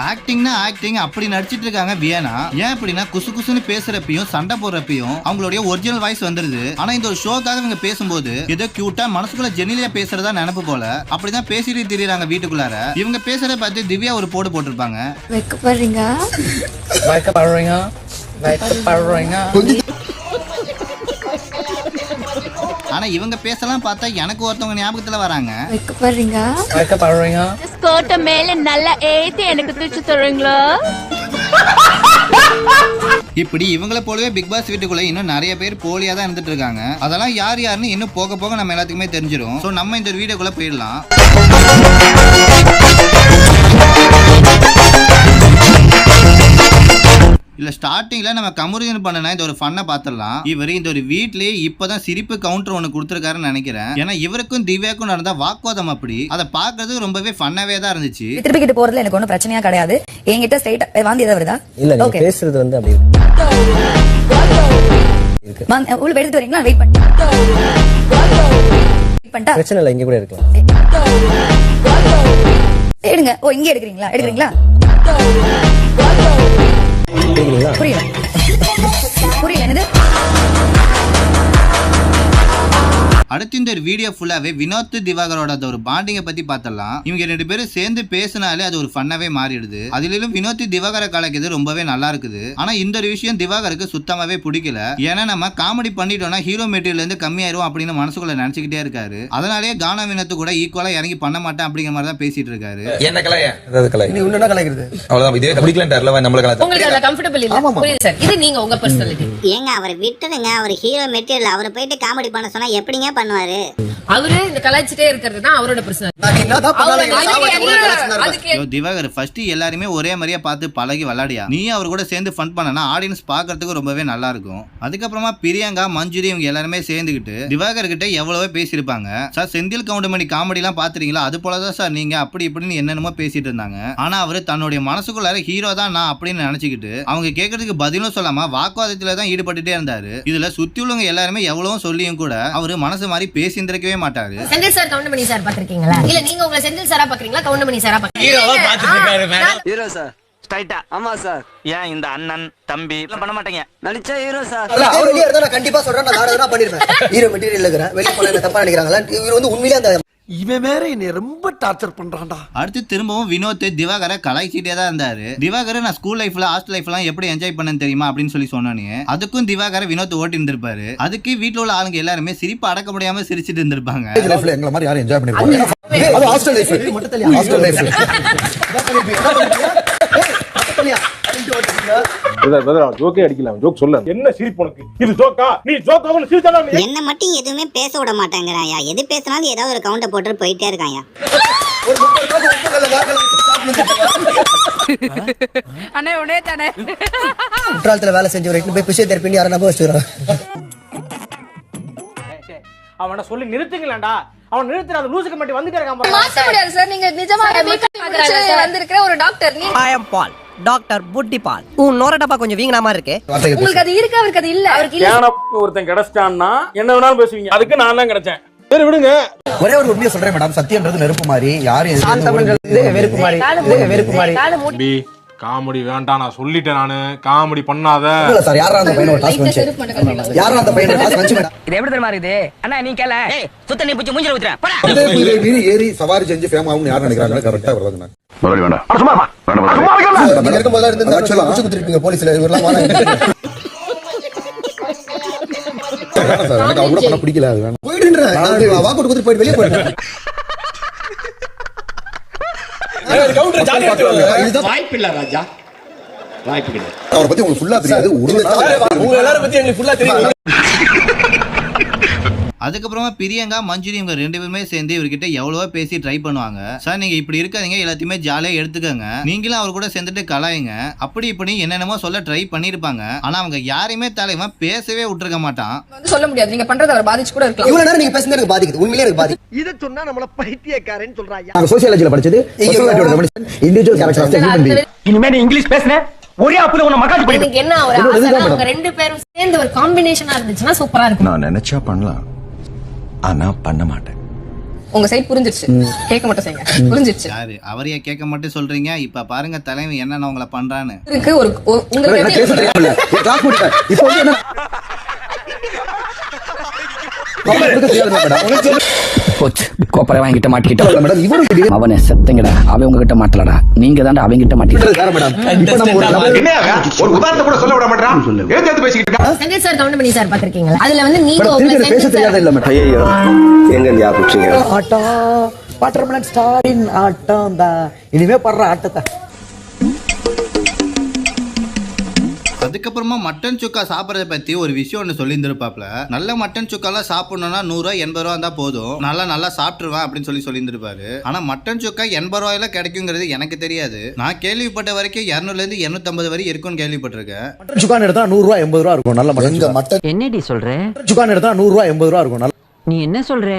ஆக்டிங்னா acting அப்படி நடிச்சிட்டு இருக்காங்க வியனா. ஏன் அப்படின்னா குசு குசுன்னு பேசுறப்பையும் சண்டை போடுறப்பையும் அவங்களுடைய ஒரிஜினல் வாய்ஸ் வந்துருது. ஆனா இந்த ஒரு ஷோக்காக இவங்க பேசும்போது ஏதோ கியூட்டா மனசுக்குள்ள ஜெனிலியா பேசுறதா நினைப்பு போல அப்படிதான் பேசிட்டு திரியறாங்க வீட்டுக்குள்ளார. இவங்க பேசுறத பார்த்து திவ்யா ஒரு போடு போட்டிருப்பாங்க. ஆனா இவங்க பேசலாம் பார்த்தா எனக்கு ஒருத்தவங்க ஞாபகத்துல வராங்க. மேல நல்லா ஏத்தி எனக்கு தூச்சு தருவீங்களா? இப்படி இவங்கள போலவே பிக் பாஸ் வீட்டுக்குள்ள இன்னும் நிறைய பேர் போலியா தான் இருந்துட்டு இருக்காங்க. அதெல்லாம் யார் யாருன்னு இன்னும் போக போக நம்ம எல்லாத்துக்குமே தெரிஞ்சிடும். சோ நம்ம இந்த வீடியோக்குள்ள போயிடலாம். இல்ல ஸ்டார்டிங்ல நம்ம கமுருகன் பண்ணனா இந்த ஒரு ஃபன்னை பாத்துடலாம். இவர் இந்த ஒரு வீட்லயே இப்பதான் சிரிப்பு கவுண்டர் ஒன்னு கொடுத்திருக்காருன்னு நினைக்கிறேன். ஏன்னா இவருக்கும் திவ்யாக்கும் நடந்த வாக்குவாதம் அப்படி அதை பாக்குறது ரொம்பவே ஃபன்னாவே தான் இருந்துச்சு. திருப்பிக்கிட்டு போறதுல எனக்கு ஒன்றும் பிரச்சனையா கிடையாது. என்கிட்ட ஸ்ட்ரைட்டா வாந்தி ஏதாவது வருதா? இல்ல நீங்க பேசுறது வந்து அப்படி உள்ள எடுத்து வரீங்களா? வெயிட் பண்ணிட்டா பிரச்சனை இல்ல, இங்க கூட இருக்கலாம். எடுங்க. ஓ இங்க எடுக்கிறீங்களா? எடுக்கிறீங்களா? புரியல புரியல என்னது? அடுத்து இந்த வீடியோ ஃபுல்லாவே வினோத் திவாகரோட ஒரு பாண்டிங்கை பத்தி பார்த்தலாம். இவங்க ரெண்டு பேரும் சேர்ந்து பேசினாலே அது ஒரு ஃபன்னாவே மாறிடுது. அதிலும் வினோத் திவாகரை கலக்குது ரொம்பவே நல்லா இருக்குது. ஆனா இந்த ஒரு விஷயம் திவாகருக்கு சுத்தமாவே பிடிக்கல. ஏன்னா நம்ம காமெடி பண்ணிட்டோம்னா ஹீரோ மெட்டீரியல் இருந்து கம்மியாயிரும் அப்படின்னு மனசுக்குள்ள நினைச்சுக்கிட்டே இருக்காரு. அதனாலேயே கானா வினோத் கூட ஈக்குவலா இறங்கி பண்ண மாட்டேன் அப்படிங்கிற மாதிரி தான் பேசிட்டு இருக்காரு. என்ன கலையா அதாவது கலை நீ உன்ன கலைக்கிறது அவ்வளவுதான். இதே பிடிக்கலன்றல நம்மள கலை உங்களுக்கு அதுல கம்ஃபர்ட்டபிள் இல்ல. புரியுது சார். இது நீங்க உங்க பர்சனாலிட்டி. ஏங்க அவர் விட்டுடுங்க. அவர் ஹீரோ மெட்டீரியல். அவர் போயிட்டு காமெடி பண்ண சொன்னா எப்படிங்க பண்ணுவாரு? அவரு இந்த கலாய்ச்சிட்டே இருக்கிறது தான் அவரோட பர்சனாலிட்டி. திவாகர் ஃபர்ஸ்ட் எல்லாருமே ஒரே மாதிரியா பார்த்து பழகி விளையாடியா நீ அவர் கூட சேர்ந்து ஃபன் பண்ணனா ஆடியன்ஸ் பாக்குறதுக்கு ரொம்பவே நல்லா இருக்கும். அதுக்கப்புறமா பிரியங்கா மஞ்சுரி இவங்க எல்லாருமே சேர்ந்துக்கிட்டு திவாகர் கிட்ட எவ்வளவோ பேசியிருப்பாங்க. சார் செந்தில் கவுண்டமணி காமெடி எல்லாம் பாத்துறீங்களா? அது போலதான் சார் நீங்க அப்படி இப்படின்னு என்னென்னமோ பேசிட்டு இருந்தாங்க. ஆனா அவரு தன்னுடைய மனசுக்குள்ளார ஹீரோ தான் நான் அப்படின்னு நினைச்சுக்கிட்டு அவங்க கேட்கறதுக்கு பதிலும் சொல்லாம வாக்குவாதத்துல தான் ஈடுபட்டுட்டே இருந்தாரு. இதுல சுத்தி உள்ளவங்க எல்லாருமே எவ்வளவோ சொல்லியும் கூட அவரு மனசு மாதிரி பேசிந்திருக்கவே மாட்டாரு. செந்தில் சார் கவுண்டமணி சார் பாத்திருக்கீங்களா? இல்ல நீங்க உங்களை செந்தில் சாரா பாக்குறீங்களா கவுண்டமணி சாரா பாக்குறீங்களா? ஹீரோவா பாத்துட்டு இருக்காரு மேடம். ஹீரோ சார் ஸ்ட்ரைட்டா. ஆமா சார். ஏன் இந்த அண்ணன் தம்பி எல்லாம் பண்ண மாட்டீங்க? நடிச்சா ஹீரோ சார். அவர் வெளிய இருந்தா நான் கண்டிப்பா சொல்றேன். நான் வேற பண்ணிருப்பேன். ஹீரோ மெட்டீரியல் இருக்கற வெளிய போனா தப்பா நினைக்கிறாங்களா? இவர் வந்து உண்மையிலேயே அந்த இவன் வேற என்னை ரொம்ப டார்ச்சர் பண்றான்டா. அடுத்து திரும்பவும் வினோத் திவாகரை கலாய்ச்சிட்டே தான் இருந்தாரு. திவாகர் நான் ஸ்கூல் லைஃப்ல ஹாஸ்டல் லைஃப் எல்லாம் எப்படி என்ஜாய் பண்ணேன்னு தெரியுமா அப்படின்னு சொல்லி சொன்னானே அதுக்கும் திவாகரை வினோத் ஓட்டி இருந்திருப்பாரு. அதுக்கு வீட்டுல உள்ள ஆளுங்க எல்லாருமே சிரிப்பு அடக்க முடியாம சிரிச்சிட்டு இருந்திருப்பாங்க. எங்களை மாதிரி யாரும் என்ஜாய் பண்ணிருப்பாங்க. அது ஹாஸ்டல் லைஃப் மட்டும் இல்ல. ஹாஸ்டல் லைஃப் என்ன மட்டும் எதுவுமே பேச விட மாட்டேங்கிறாயா? எது பேசினாலும் ஏதாவது ஒரு கவுண்டர் போட்டு போயிட்டே இருக்காயா. குற்றாலத்துல வேலை செஞ்சவரை போய் பிசியோதெரபி யாரும் நம்ப வச்சுக்கிறாங்க. அவனை சொல்லி நிறுத்துங்களேன்டா. அவன் நிறுத்துற அந்த லூசுக்கு மட்டும் வந்துட்டே இருக்கான். மாத்த முடியாது சார். நீங்க நிஜமா வந்திருக்கிற ஒரு doctor. I am Paul. Doctor புட்டி பால். உன் நோர டப்பா கொஞ்சம் வீங்கன மாதிரி இருக்கு. உங்களுக்கு அது இருக்கு, அவருக்கு அது இல்ல. அவருக்கு இல்ல. ஒருத்தன் கிடைச்சான்னா என்ன வேணாலும் பேசுவீங்க. அதுக்கு நான் தான் கிடைச்சேன். சரி விடுங்க. ஒரே ஒரு உண்மையை சொல்றேன் மேடம். சத்தியம்ன்றது நெருப்பு மாதிரி. யாரும் வெறுப்பு மாதிரி. காமெடி வேண்டாம் நான் சொல்லிட்டேன். நானு காமெடி பண்ணாத சார். யாரா அந்த பையனோட டாஸ்க் வந்து யாரா அந்த பையனோட டாஸ்க் வந்து மேடம் இது எப்படி தெரியுமா இருக்குது? அண்ணா நீ கேள. ஏய் சுத்த நீ புடிச்சு மூஞ்சில ஊத்துற. போடா. அந்த மீறி ஏறி சவாரி செஞ்சு ஃபேம் ஆகும்னு யார் நினைக்கிறாங்க? கரெக்ட்டா வரதுங்க. மறுபடி வேண்டாம். சும்மா வா. வேண்டாம். நீங்க இருக்கும் போல இருந்து புடிச்சு குத்திருப்பீங்க போலீஸ்ல. இவரெல்லாம் வாங்க. வேணாம் சார். எனக்கு அவரோட பண்ண பிடிக்கல. அது வேணாம். போயிடுன்றேன். நான் வாக்கு குத்தி போய் வெளிய போறேன். வாய்ப்பு இல்ல ராஜா. வாய்ப்பு கிடையாது. அவரை பத்தி உங்களுக்கு ஃபுல்லா தெரியாது. உங்க எல்லாரும் பத்தி எனக்கு ஃபுல்லா தெரியும். அதுக்கப்புறமா பிரியங்கா மஞ்சுரி இவங்க ரெண்டு பேருமே சேர்ந்து இவர்கிட்ட எவ்வளவோ பேசி ட்ரை பண்ணுவாங்க. சார் நீங்க இப்படி இருக்காதீங்க, எல்லாத்தையுமே ஜாலியா எடுத்துக்கங்க, நீங்களும் அவர் கூட சேர்ந்துட்டு கலாயுங்க, அப்படி இப்படி என்னென்னமோ சொல்ல ட்ரை பண்ணிருப்பாங்க. ஆனா அவங்க யாரையுமே தலைவன் பேசவே விட்டுருக்க மாட்டான். சொல்ல முடியாது. நீங்க பண்றது அவர் பாதிச்சு கூட இருக்கலாம். இவ்வளவு நேரம் நீங்க பேசுறது எனக்கு பாதிக்குது. உண்மையிலேயே எனக்கு பாதிக்குது. இத சொன்னா நம்மள பைத்தியக்காரன்னு சொல்றாங்க. நான் சோசியாலஜில படிச்சது individual character of human being. இனிமே நீ இங்கிலீஷ் பேசுன ஒரே ஆப்புல உன்னை மகாஜி பண்ணி. எனக்கு என்ன ஒரு ஆசைனா அவங்க ரெண்டு பேரும் சேர்ந்து ஒரு காம்பினேஷனா இருந்துச்சுன்னா சூப்பரா இருக்கும். நான் நினைச்சா பண்ணலாம். ஆனா பண்ண மாட்டேன். உங்க சைடு புரிஞ்சிருச்சு கேட்க மட்டும் செய்யுங்க புரிஞ்சிருச்சு யாரு அவரைய கேட்க மட்டும் சொல்றீங்க, இப்ப பாருங்க தலைவன் என்னென்ன உங்களை பண்றான்னு. இருக்கு ஒரு உங்களுக்கு இப்போ வந்து என்ன கோப்பரை வாங்கிட்ட மாட்டிக்கிட்டோம் மேடம் இவரு அவனை செத்தங்கடா, அவன் உங்ககிட்ட மாட்டலடா, நீங்க தான்டா அவங்க மாட்டிக்கிட்டு. வேற மேடம் இப்போ நம்ம ஒரு உதாரணத்தை கூட சொல்ல விட மாட்டான். ஏன் பேசிக்கிட்டு இருக்கா? செந்தில் சார் கவுண்ட் பண்ணி சார் பாத்திருக்கீங்களா? அதுல வந்து நீங்க மேடம் உங்க திருப்பி பேச செந்தில் தெரியாத சார் இல்ல மேடம். ஐயோ எங்க ஞாபகம் ஆட்டம் வாட்டர்மெலன் ஸ்டாரின் ஆட்டம் தான் இனிமே படுற ஆட்டத்தை. அதுக்கப்புறமா மட்டன் சுக்கா சாப்பிட்றத பத்தி ஒரு விஷயம் ஒன்று சொல்லியிருந்திருப்பாப்ல. நல்ல மட்டன் சுக்காலாம் சாப்பிடணும்னா 100 ரூபா 80 ரூபா தான் போதும், நல்லா சாப்பிட்டுருவேன் அப்படின்னு சொல்லியிருந்திருப்பாரு. ஆனா மட்டன் சுக்கா 80 ரூபாயில கிடைக்குங்கிறது எனக்கு தெரியாது. நான் கேள்விப்பட்ட வரைக்கும் 200 இருந்து 250 வரை இருக்கும்னு கேள்விப்பட்டிருக்கேன். மட்டன் சுக்கான் எடுத்தா 100 ரூபா 80 ரூபா இருக்கும். நல்ல மட்டன் மட்டன் என்னடி சொல்ற? சுக்கான் எடுத்தா 100 ரூபா 80 ரூபா இருக்கும். நல்ல நீ என்ன சொல்ற?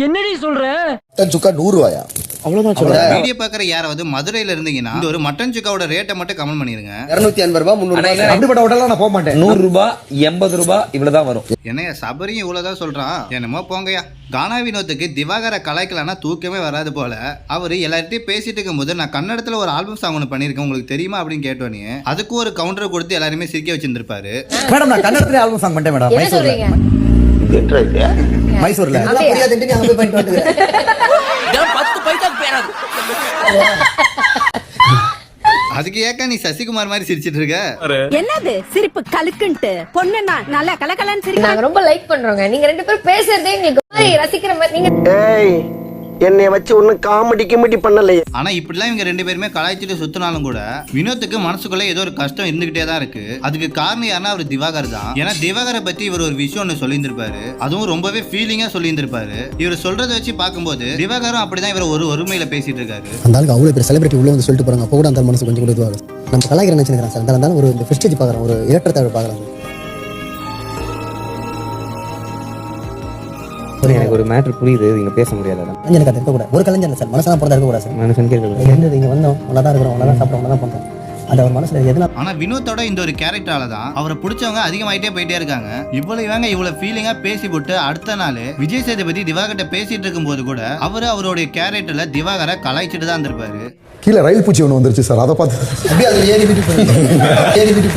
என்னடி சொல்ற? மட்டன் சுக்கா 100 ரூபாயா? அவ்வளவுதான் சொல்றேன். வீடியோ பார்க்குற யாராவது மதுரையில இருந்தீங்கன்னா இந்த ஒரு மட்டன் சுக்காவோட ரேட்டை மட்டும் கமெண்ட் பண்ணிருங்க. 250 ரூபாய் 300 ரூபாய். அப்படிப்பட்ட ஹோட்டல்லாம் நான் போக மாட்டேன். 100 ரூபாய் 80 ரூபாய் இவ்வளவுதான் வரும். என்னைய சபரியும் இவ்வளவுதான் சொல்றான், என்னமோ போங்கயா. கானா வினோத்துக்கு திவாகரை கலாய்க்கலான்னா தூக்கமே வராது போல. அவரு எல்லார்ட்டையும் பேசிட்டு இருக்கும் போது நான் கன்னடத்துல ஒரு ஆல்பம் சாங் ஒன்று பண்ணிருக்கேன், உங்களுக்கு தெரியுமா அப்படின்னு கேட்டோன்னே அதுக்கு ஒரு கவுண்டர் கொடுத்து எல்லாருமே சிரிக்க வச்சிருந்திருப்பாரு. மேடம் நான் கன்னடத்துல ஆல்பம் சாங் பண்ணிட்டேன் மேடம். என்ன சொல்றீங்க? மைசூர்ல அதெல்லாம் புரியாதுன்னு நீ அங்க போய் பண்ணிட்டு வந்துருக்க. 10 பைசாக்கு பேராது. அதுக்கு ஏக்கா நீ சசிகுமார் மாதிரி சிரிச்சிட்டு இருக்க? என்னது சிரிப்பு கலுக்குன்ட்டு பொண்ணுன்னா நல்லா கலகலன்னு சிரிக்க. நாங்க ரொம்ப லைக் பண்றோங்க. நீங்க ரெண்டு பேரும் பேசுறதே எங்களுக்கு மாதிரி ரசிக்கிற மாதிரி. நீங்க ஏய் என்னைய வச்சு ஒன்னும் காமெடி கிமெடி பண்ணலையே. ஆனா இப்படிலாம் இவங்க 2 பேருமே கலாய்ச்சிட்டு சுத்தினாலும் கூட வினோத்துக்கு மனசுக்குள்ள ஏதோ ஒரு கஷ்டம் இருந்துகிட்டே தான் இருக்கு. அதுக்கு காரணம் யாருன்னா அவர் திவாகர் தான். ஏன்னா திவாகரை பத்தி இவர் ஒரு விஷயம் ஒன்று சொல்லியிருந்திருப்பாரு, அதுவும் ரொம்பவே ஃபீலிங்கா சொல்லியிருந்திருப்பாரு. இவர் சொல்றதை வச்சு பார்க்கும்போது திவாகரும் அப்படிதான் இவர் ஒரு ஒருமையில பேசிட்டு இருக்காரு. அந்த ஆளுக்கு அவ்வளவு பேர் செலிபிரிட்டி உள்ள வந்து சொல்லிட்டு போறாங்க, அப்போ கூட அந்த மனசு கொஞ்சம் கொடுத்துவாங்க. நம்ம கலாய்க்கிற நினைச்சுக்கிறேன் சார். இருந்தாலும் ஒரு ஃபெஸ்டேஜ் பாக்குறோம், ஒரு ஏற்றத்தாழ்வு பாக்குறாங்க. எனக்கு ஒரு மேட்டர் புரியுது, நீங்க பேச முடியாது. எனக்கு அது இருக்கக்கூடாது. ஒரு கலைஞர் இல்லை சார், மனசெல்லாம் பிறந்தா இருக்கக்கூடாது சார். மனுஷன் கேட்கல இருந்தது இங்க வந்தோம், ஒன்றா தான் இருக்கிறோம், ஒன்றா தான் சாப்பிட்றோம், ஒன்றா தான் பண்றோம். அது அவர் மனசுல எதுனா. ஆனா வினோத்தோட இந்த ஒரு கேரக்டரால தான் அவரை பிடிச்சவங்க அதிகமாயிட்டே போயிட்டே இருக்காங்க. இவ்வளவு ஃபீலிங்கா பேசி போட்டு அடுத்த நாள் விஜய் சேதுபதி திவாகர்ட்ட பேசிட்டு இருக்கும் போது கூட அவருடைய கேரக்டர்ல திவாகரை கலாய்ச்சிட்டு தான் இருந்திருப்பாரு. கீழே ரயில் பூச்சி ஒன்று வந்துருச்சு சார், அதை பார்த்து அப்படியே அது ஏறி வீட்டு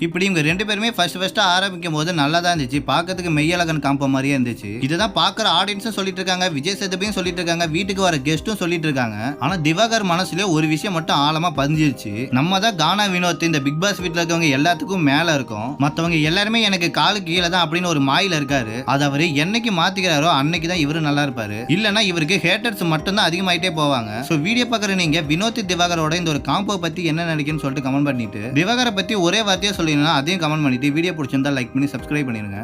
இப்படி இவங்க 2 பேருமே ஃபர்ஸ்ட் ஆரம்பிக்கும் போது நல்லா தான் இருந்துச்சு, பார்க்கறதுக்கு மெய்யழகன் காம்ப மாதிரியே இருந்துச்சு. இதுதான் பார்க்குற ஆடியன்ஸும் சொல்லிட்டு இருக்காங்க, விஜய் சேதுபதியும் சொல்லிட்டு இருக்காங்க, வீட்டுக்கு வர கெஸ்ட்டும் சொல்லிட்டு இருக்காங்க. ஆனா திவாகர் மனசுல ஒரு விஷயம் மட்டும் ஆழமா பதிஞ்சிருச்சு, நம்ம தான் கானா வினோத் இந்த பிக் பாஸ் வீட்டில் இருக்கவங்க எல்லாத்துக்கும் மேல இருக்கும், மற்றவங்க எல்லாருமே எனக்கு காலுக்கு கீழே தான் அப்படின்னு ஒரு மாயில இருக்காரு. அது அவரு என்னைக்கு மாத்திக்கிறாரோ அன்னைக்கு தான் இவரு நல்லா இருப்பாரு, இல்லைன்னா இவருக்கு ஹேட்டர்ஸ் மட்டும் தான் அதிகமாயிட்டே போவாங்க. ஸோ வீடியோ பார்க்குற நீங்க வினோத் திவாகரோட இந்த ஒரு காம்போ பத்தி என்ன நினைக்குன்னு சொல்லிட்டு கமெண்ட் பண்ணிட்டு திவாகரை பத்தி ஒரே வார்த்தையா சொல்லி அதையும் கமெண்ட் பண்ணிட்டு வீடியோ பிடிச்சிருந்தா லைக் பண்ணி சப்ஸ்கிரைப் பண்ணிருங்க.